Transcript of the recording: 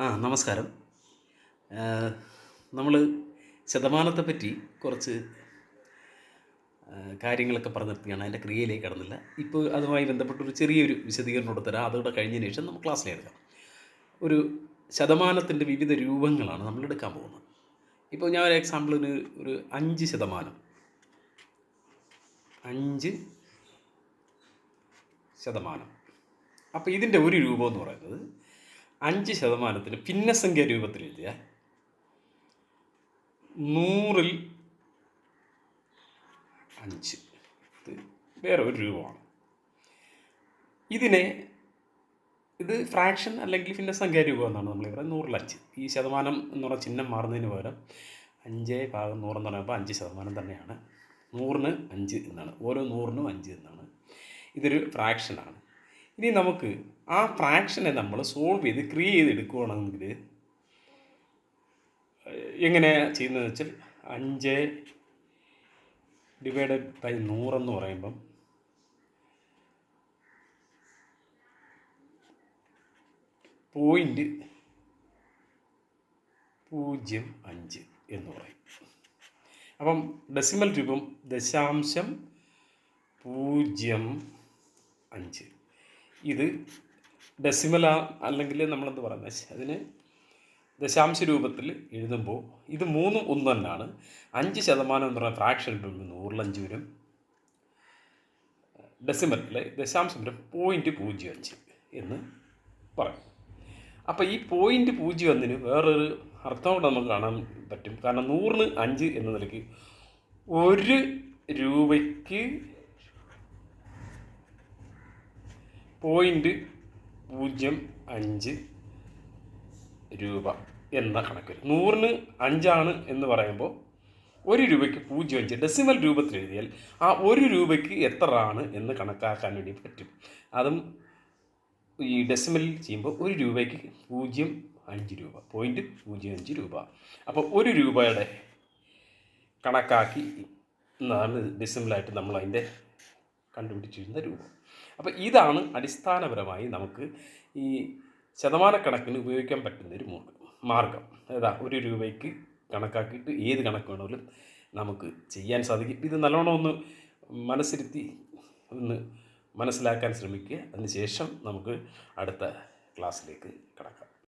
നമസ്കാരം. നമ്മൾ ശതമാനത്തെ പറ്റി കുറച്ച് കാര്യങ്ങളൊക്കെ പറഞ്ഞു നിർത്തിയാണ്. അതിൻ്റെ ക്രിയയിലേക്ക് കടന്നില്ല. ഇപ്പോൾ അതുമായി ബന്ധപ്പെട്ടൊരു ചെറിയൊരു വിശദീകരണം കൂടെ തരാം. അതുകൂടെ കഴിഞ്ഞതിന് ശേഷം നമുക്ക് ക്ലാസ്സിലെടുക്കാം. ഒരു ശതമാനത്തിൻ്റെ വിവിധ രൂപങ്ങളാണ് നമ്മൾ എടുക്കാൻ പോകുന്നത്. ഇപ്പോൾ ഞാൻ ഒരു എക്സാമ്പിളിന് ഒരു 5%. 5%. അപ്പോൾ ഇതിൻ്റെ ഒരു രൂപം എന്ന് പറയുന്നത് 5% ഭിന്നസംഖ്യ രൂപത്തിൽ എഴുതിയാൽ 100ൽ 5. ഇത് വേറെ ഒരു രൂപമാണ്. ഇത് ഫ്രാക്ഷൻ അല്ലെങ്കിൽ ഭിന്നസംഖ്യ രൂപം എന്നാണ് നമ്മൾ പറയുന്നത്. 100ൽ 5. ഈ ശതമാനം എന്നുള്ള ചിഹ്നം മാറുന്നതിന് പകരം 5/100 എന്ന് പറയുമ്പോൾ 5% തന്നെയാണ്. 100ന് 5 എന്നാണ്. ഓരോ 100നും 5 എന്നാണ്. ഇതൊരു ഫ്രാക്ഷനാണ്. ഇനി നമുക്ക് ആ ഫ്രാക്ഷനെ നമ്മൾ സോൾവ് ചെയ്ത് ക്രിയേറ്റ് ചെയ്തെടുക്കുകയാണെങ്കിൽ എങ്ങനെയാണ് ചെയ്യുന്നതെന്ന് വെച്ചാൽ 5/100 എന്ന് പറയുമ്പം 0.05 എന്ന് പറയും. അപ്പം ഡെസിമൽ രൂപം 0.05. ഇത് ഡെസിമൽ അല്ലെങ്കിൽ നമ്മളെന്ത് പറയുന്നത്, അതിന് ദശാംശ രൂപത്തിൽ എഴുതുമ്പോൾ ഇത് മൂന്നും ഒന്ന് തന്നെയാണ്. 5% എന്ന് പറയുന്ന ഫ്രാക്ഷൻ 100ൽ 5 വരും. ഡെസിമലിലെ ദശാംശം വരും 0.05 എന്ന് പറയും. അപ്പോൾ ഈ 0.01 വേറൊരു അർത്ഥം കൂടെ നമുക്ക് കാണാൻ പറ്റും. കാരണം 100ന് 5 എന്ന നിലയ്ക്ക് 1 രൂപയ്ക്ക് 0.05 രൂപ എന്ന കണക്ക് വരും. 100ന് 5 എന്ന് പറയുമ്പോൾ 1 രൂപയ്ക്ക് 0.5 ഡെസിമൽ രൂപത്തിൽ എഴുതിയാൽ ആ 1 രൂപയ്ക്ക് എത്ര ആണ് എന്ന് കണക്കാക്കാൻ വേണ്ടി പറ്റും. അതും ഈ ഡെസിമലിൽ ചെയ്യുമ്പോൾ 1 രൂപയ്ക്ക് 0.5 രൂപ, 0.05 രൂപ. അപ്പോൾ 1 രൂപയുടെ കണക്കാക്കി എന്നാണ് ഡെസിമലായിട്ട് നമ്മൾ അതിൻ്റെ കണ്ടുപിടിച്ചിരുന്ന രൂപം. അപ്പോൾ ഇതാണ് അടിസ്ഥാനപരമായി നമുക്ക് ഈ ശതമാനക്കണക്കിന് ഉപയോഗിക്കാൻ പറ്റുന്നൊരു മാർഗം. ഏതാ, 1 രൂപയ്ക്ക് കണക്കാക്കിയിട്ട് ഏത് കണക്ക് വേണമെങ്കിലും നമുക്ക് ചെയ്യാൻ സാധിക്കും. ഇത് നല്ലോണം ഒന്ന് മനസ്സിരുത്തി ഒന്ന് മനസ്സിലാക്കാൻ ശ്രമിക്കുക. അതിനുശേഷം നമുക്ക് അടുത്ത ക്ലാസ്സിലേക്ക് കടക്കാം.